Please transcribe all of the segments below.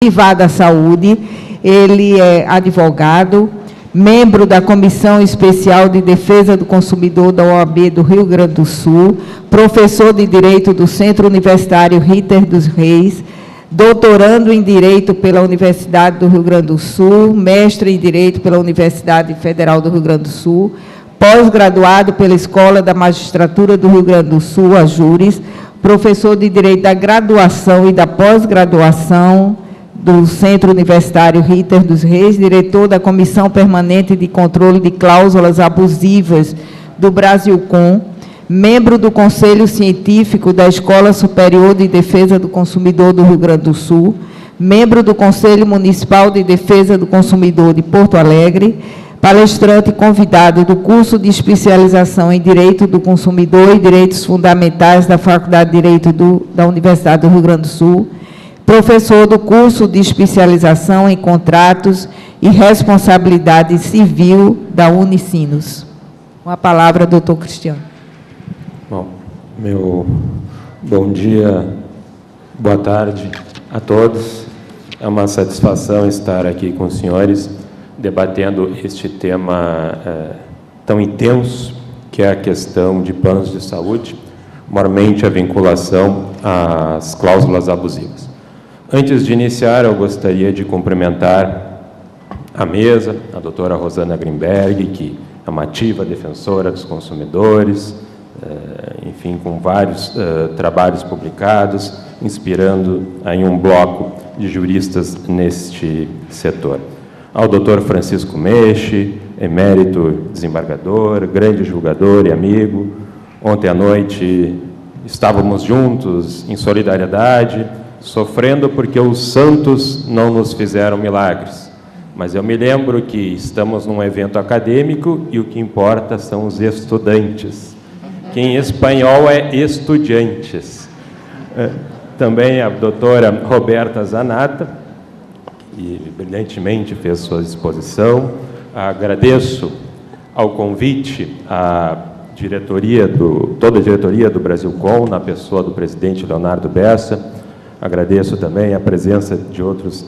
cultivada a saúde. Ele é advogado, membro da Comissão Especial de Defesa do Consumidor da OAB do Rio Grande do Sul, professor de Direito do Centro Universitário Ritter dos Reis, doutorando em Direito pela Universidade do Rio Grande do Sul, mestre em Direito pela Universidade Federal do Rio Grande do Sul, pós-graduado pela Escola da Magistratura do Rio Grande do Sul, a Júris, professor de Direito da Graduação e da Pós-Graduação do Centro Universitário Ritter dos Reis, diretor da Comissão Permanente de Controle de Cláusulas Abusivas do Brasilcom, membro do Conselho Científico da Escola Superior de Defesa do Consumidor do Rio Grande do Sul, membro do Conselho Municipal de Defesa do Consumidor de Porto Alegre, palestrante convidado do curso de especialização em Direito do Consumidor e Direitos Fundamentais da Faculdade de Direito da Universidade do Rio Grande do Sul, professor do curso de especialização em Contratos e Responsabilidade Civil da Unicinos. Com a palavra, doutor Cristiano. Bom, meu bom dia, boa tarde a todos. É uma satisfação estar aqui com os senhores, debatendo este tema tão intenso, que é a questão de planos de saúde, maiormente a vinculação às cláusulas abusivas. Antes de iniciar, eu gostaria de cumprimentar a mesa, a doutora Rosana Grimberg, que é uma ativa defensora dos consumidores, enfim, com vários trabalhos publicados, inspirando em um bloco de juristas neste setor. Ao doutor Francisco Meche, emérito desembargador, grande julgador e amigo. Ontem à noite estávamos juntos em solidariedade, sofrendo porque os santos não nos fizeram milagres. Mas eu me lembro que estamos num evento acadêmico e o que importa são os estudantes, que em espanhol é estudiantes. Também a doutora Roberta Zanata, que brilhantemente fez sua exposição. Agradeço ao convite à diretoria toda a diretoria do Brasilcom, na pessoa do presidente Leonardo Bessa. Agradeço também a presença de outros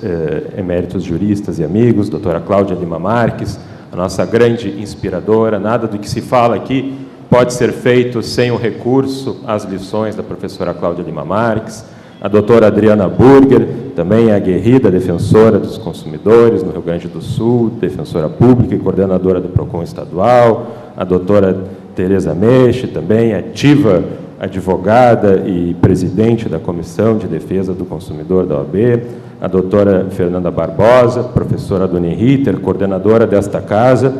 eméritos juristas e amigos, doutora Cláudia Lima Marques, a nossa grande inspiradora. Nada do que se fala aqui pode ser feito sem o recurso às lições da professora Cláudia Lima Marques, a doutora Adriana Burger, também aguerrida defensora dos consumidores no Rio Grande do Sul, defensora pública e coordenadora do PROCON estadual, a doutora Tereza Meche, também ativa advogada e presidente da Comissão de Defesa do Consumidor da OAB, a doutora Fernanda Barbosa, professora do Uniritter, coordenadora desta casa,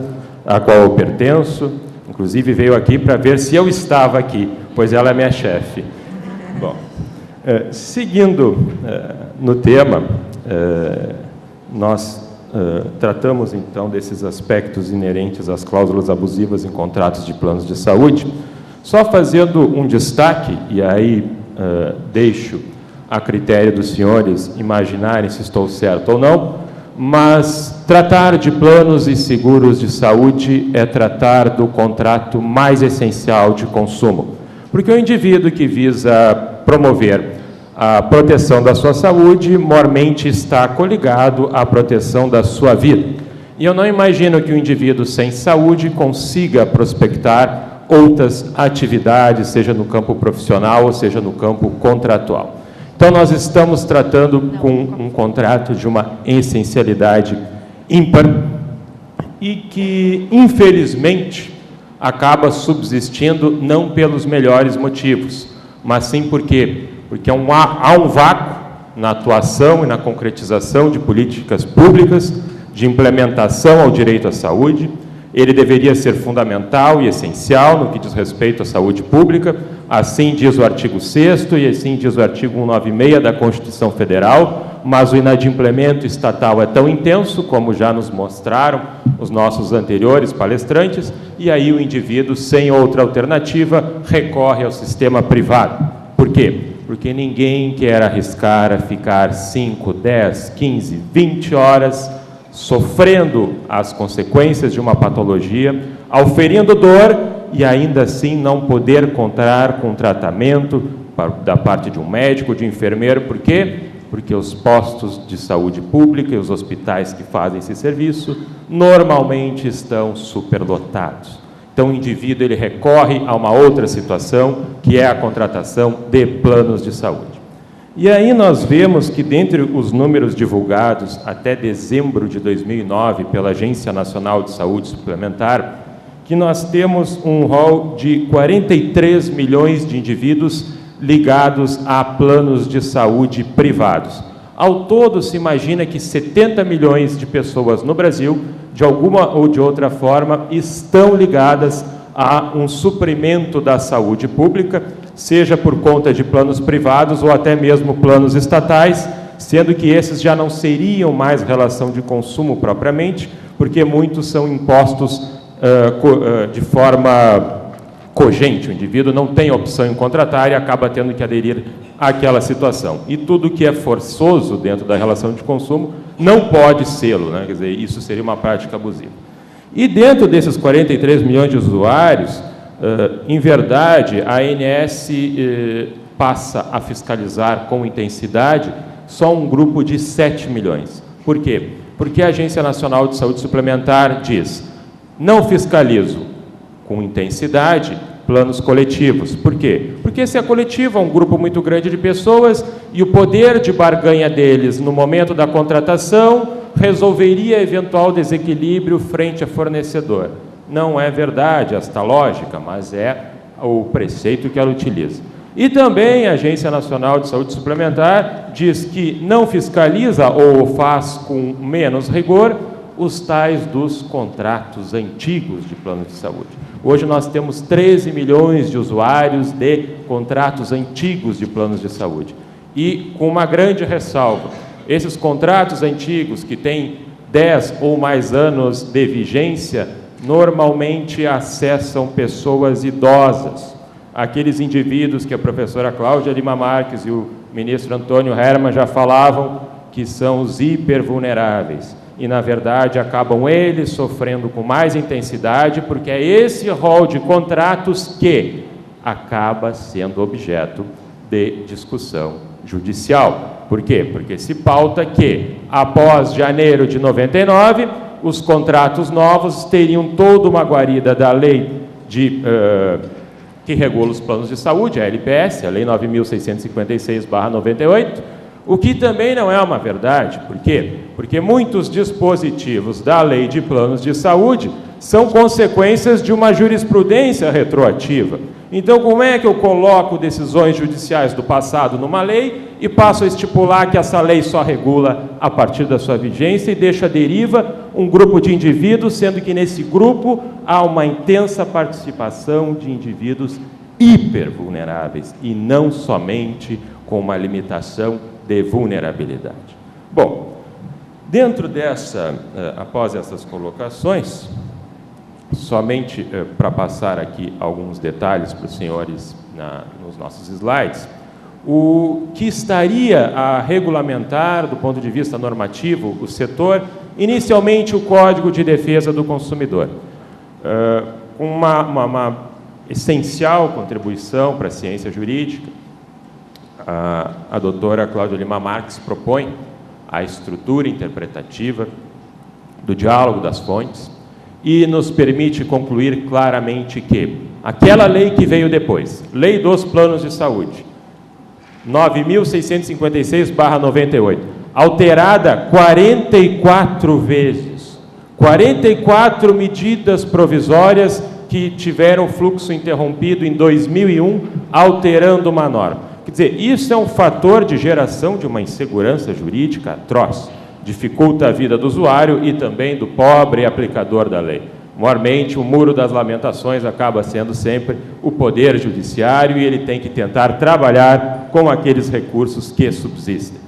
a qual eu pertenço, inclusive veio aqui para ver se eu estava aqui, pois ela é minha chefe. Bom, seguindo no tema, nós tratamos então desses aspectos inerentes às cláusulas abusivas em contratos de planos de saúde. Só fazendo um destaque, e aí deixo a critério dos senhores imaginarem se estou certo ou não, mas tratar de planos e seguros de saúde é tratar do contrato mais essencial de consumo, porque o indivíduo que visa promover a proteção da sua saúde, maiormente está coligado à proteção da sua vida. E eu não imagino que o indivíduo sem saúde consiga prospectar outras atividades, seja no campo profissional ou seja no campo contratual. Então, nós estamos tratando com um contrato de uma essencialidade ímpar e que, infelizmente, acaba subsistindo não pelos melhores motivos, mas sim porque há um vácuo na atuação e na concretização de políticas públicas de implementação ao direito à saúde. Ele deveria ser fundamental e essencial no que diz respeito à saúde pública, assim diz o artigo 6º e assim diz o artigo 196 da Constituição Federal, mas o inadimplemento estatal é tão intenso, como já nos mostraram os nossos anteriores palestrantes, e aí o indivíduo, sem outra alternativa, recorre ao sistema privado. Por quê? Porque ninguém quer arriscar a ficar 5, 10, 15, 20 horas sofrendo as consequências de uma patologia, auferindo dor e ainda assim não poder contar com tratamento da parte de um médico, de um enfermeiro. Por quê? Porque os postos de saúde pública e os hospitais que fazem esse serviço normalmente estão superlotados. Então, o indivíduo ele recorre a uma outra situação, que é a contratação de planos de saúde. E aí nós vemos que, dentre os números divulgados até dezembro de 2009 pela Agência Nacional de Saúde Suplementar, que nós temos um rol de 43 milhões de indivíduos ligados a planos de saúde privados. Ao todo, se imagina que 70 milhões de pessoas no Brasil, de alguma ou de outra forma, estão ligadas a um suprimento da saúde pública, seja por conta de planos privados ou até mesmo planos estatais, sendo que esses já não seriam mais relação de consumo propriamente, porque muitos são impostos de forma cogente. O indivíduo não tem opção em contratar e acaba tendo que aderir àquela situação. E tudo que é forçoso dentro da relação de consumo não pode sê-lo, né? Quer dizer, isso seria uma prática abusiva. E dentro desses 43 milhões de usuários, em verdade, a ANS passa a fiscalizar com intensidade só um grupo de 7 milhões. Por quê? Porque a Agência Nacional de Saúde Suplementar diz: não fiscalizo com intensidade planos coletivos. Por quê? Porque se é coletivo, é um grupo muito grande de pessoas e o poder de barganha deles no momento da contratação resolveria eventual desequilíbrio frente a fornecedor. Não é verdade esta lógica, mas é o preceito que ela utiliza. E também a Agência Nacional de Saúde Suplementar diz que não fiscaliza ou faz com menos rigor os tais dos contratos antigos de planos de saúde. Hoje nós temos 13 milhões de usuários de contratos antigos de planos de saúde. E com uma grande ressalva, esses contratos antigos que têm 10 ou mais anos de vigência, normalmente acessam pessoas idosas, aqueles indivíduos que a professora Cláudia Lima Marques e o ministro Antônio Herman já falavam que são os hipervulneráveis. E, na verdade, acabam eles sofrendo com mais intensidade, porque é esse rol de contratos que acaba sendo objeto de discussão judicial. Por quê? Porque se pauta que, após janeiro de 99, os contratos novos teriam toda uma guarida da lei que regula os planos de saúde, a LPS, a Lei 9.656/98, o que também não é uma verdade. Por quê? Porque muitos dispositivos da Lei de Planos de Saúde são consequências de uma jurisprudência retroativa. Então, como é que eu coloco decisões judiciais do passado numa lei e passo a estipular que essa lei só regula a partir da sua vigência e deixa à deriva um grupo de indivíduos, sendo que nesse grupo há uma intensa participação de indivíduos hipervulneráveis e não somente com uma limitação de vulnerabilidade. Bom, dentro dessa, após essas colocações, somente para passar aqui alguns detalhes para os senhores nos nossos slides, o que estaria a regulamentar, do ponto de vista normativo, o setor, inicialmente o Código de Defesa do Consumidor. Uma essencial contribuição para a ciência jurídica, a doutora Cláudia Lima Marques propõe a estrutura interpretativa do diálogo das fontes e nos permite concluir claramente que aquela lei que veio depois, Lei dos Planos de Saúde, 9.656/98, alterada 44 vezes, 44 medidas provisórias que tiveram fluxo interrompido em 2001, alterando uma norma. Quer dizer, isso é um fator de geração de uma insegurança jurídica atroz, dificulta a vida do usuário e também do pobre aplicador da lei. Maiormente, o muro das lamentações acaba sendo sempre o poder judiciário e ele tem que tentar trabalhar com aqueles recursos que subsistem.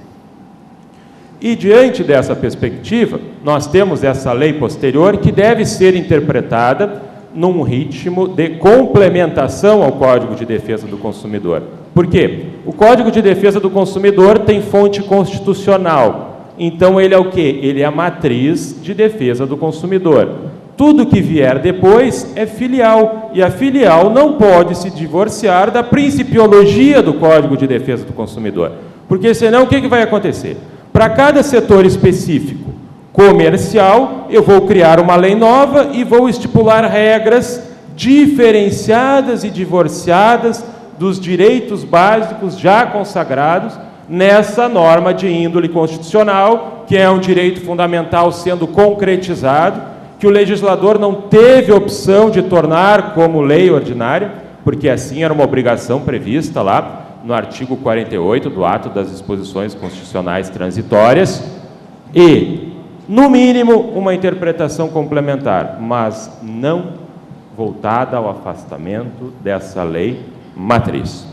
E, diante dessa perspectiva, nós temos essa lei posterior que deve ser interpretada num ritmo de complementação ao Código de Defesa do Consumidor. Por quê? O Código de Defesa do Consumidor tem fonte constitucional. Então, ele é o quê? Ele é a matriz de defesa do consumidor. Tudo que vier depois é filial, e a filial não pode se divorciar da principiologia do Código de Defesa do Consumidor. Porque senão o que vai acontecer? Para cada setor específico comercial, eu vou criar uma lei nova e vou estipular regras diferenciadas e divorciadas dos direitos básicos já consagrados nessa norma de índole constitucional, que é um direito fundamental sendo concretizado, que o legislador não teve opção de tornar como lei ordinária, porque assim era uma obrigação prevista lá no artigo 48 do Ato das Disposições Constitucionais Transitórias, e, no mínimo, uma interpretação complementar, mas não voltada ao afastamento dessa lei matriz.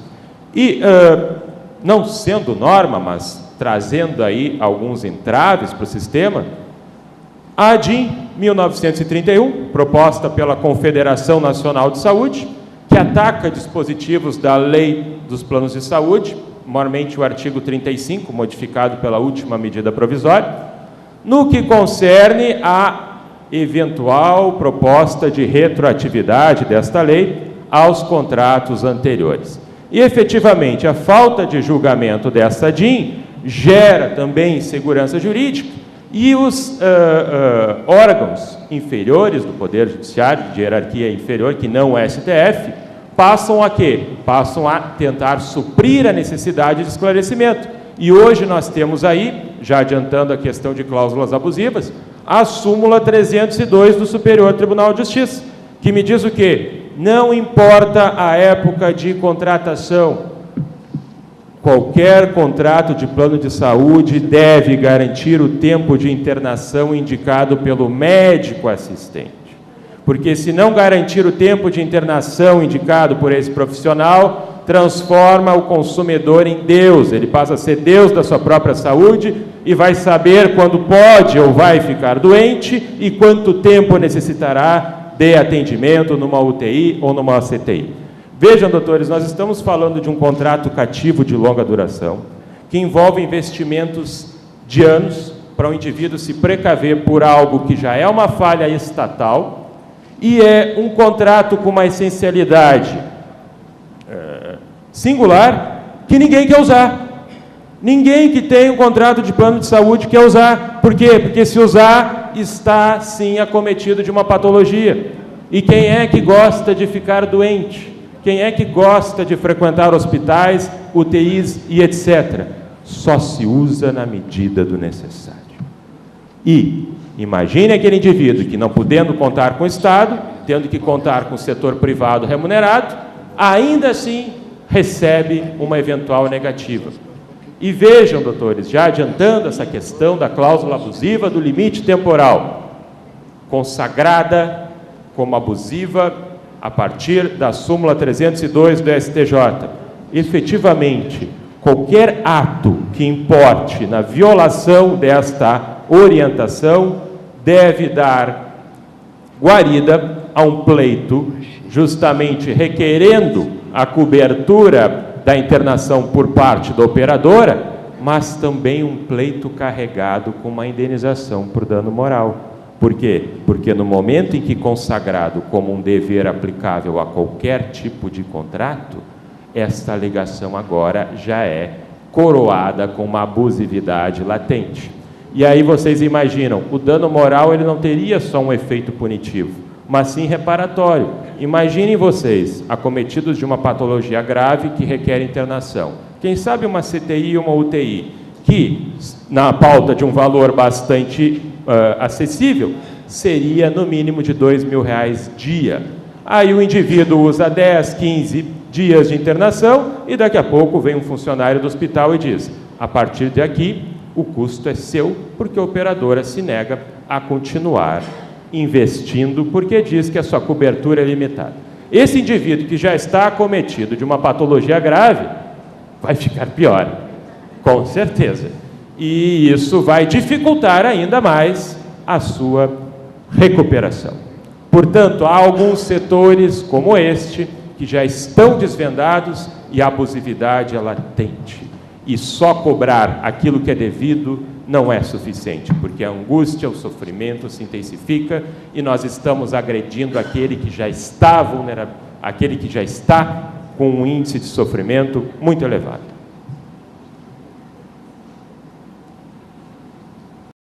E, não sendo norma, mas trazendo aí alguns entraves para o sistema, a DIN 1931, proposta pela Confederação Nacional de Saúde, que ataca dispositivos da Lei dos Planos de Saúde, maiormente o artigo 35, modificado pela última medida provisória, no que concerne a eventual proposta de retroatividade desta lei aos contratos anteriores. E, efetivamente, a falta de julgamento dessa DIN gera também insegurança jurídica e os órgãos inferiores do Poder Judiciário, de hierarquia inferior, que não o STF, passam a quê? Passam a tentar suprir a necessidade de esclarecimento. E hoje nós temos aí, já adiantando a questão de cláusulas abusivas, a súmula 302 do Superior Tribunal de Justiça, que me diz o quê? Não importa a época de contratação, qualquer contrato de plano de saúde deve garantir o tempo de internação indicado pelo médico assistente. Porque se não garantir o tempo de internação indicado por esse profissional, transforma o consumidor em Deus. Ele passa a ser Deus da sua própria saúde e vai saber quando pode ou vai ficar doente e quanto tempo necessitará de atendimento numa UTI ou numa CTI. Vejam, doutores, nós estamos falando de um contrato cativo de longa duração, que envolve investimentos de anos para o indivíduo se precaver por algo que já é uma falha estatal, e é um contrato com uma essencialidade singular que ninguém quer usar. Ninguém que tem um contrato de plano de saúde quer usar. Por quê? Porque se usar, está sim acometido de uma patologia. E quem é que gosta de ficar doente? Quem é que gosta de frequentar hospitais, UTIs e etc.? Só se usa na medida do necessário. E imagine aquele indivíduo que, não podendo contar com o Estado, tendo que contar com o setor privado remunerado, ainda assim recebe uma eventual negativa. E vejam, doutores, já adiantando essa questão da cláusula abusiva do limite temporal, consagrada como abusiva a partir da súmula 302 do STJ. Efetivamente, qualquer ato que importe na violação desta orientação deve dar guarida a um pleito, justamente requerendo a cobertura da internação por parte da operadora, mas também um pleito carregado com uma indenização por dano moral. Por quê? Porque no momento em que consagrado como um dever aplicável a qualquer tipo de contrato, esta alegação agora já é coroada com uma abusividade latente. E aí vocês imaginam, o dano moral ele não teria só um efeito punitivo, mas sim reparatório. Imaginem vocês, acometidos de uma patologia grave que requer internação. Quem sabe uma CTI ou uma UTI, que na pauta de um valor bastante acessível, seria no mínimo de R$2.000 dia. Aí o indivíduo usa 10, 15 dias de internação e daqui a pouco vem um funcionário do hospital e diz: a partir de aqui o custo é seu, porque a operadora se nega a continuar investindo porque diz que a sua cobertura é limitada. Esse indivíduo que já está acometido de uma patologia grave vai ficar pior, com certeza. E isso vai dificultar ainda mais a sua recuperação. Portanto, há alguns setores como este que já estão desvendados e a abusividade é latente. E só cobrar aquilo que é devido não é suficiente, porque a angústia, o sofrimento se intensifica e nós estamos agredindo aquele que já está vulnerável, aquele que já está com um índice de sofrimento muito elevado.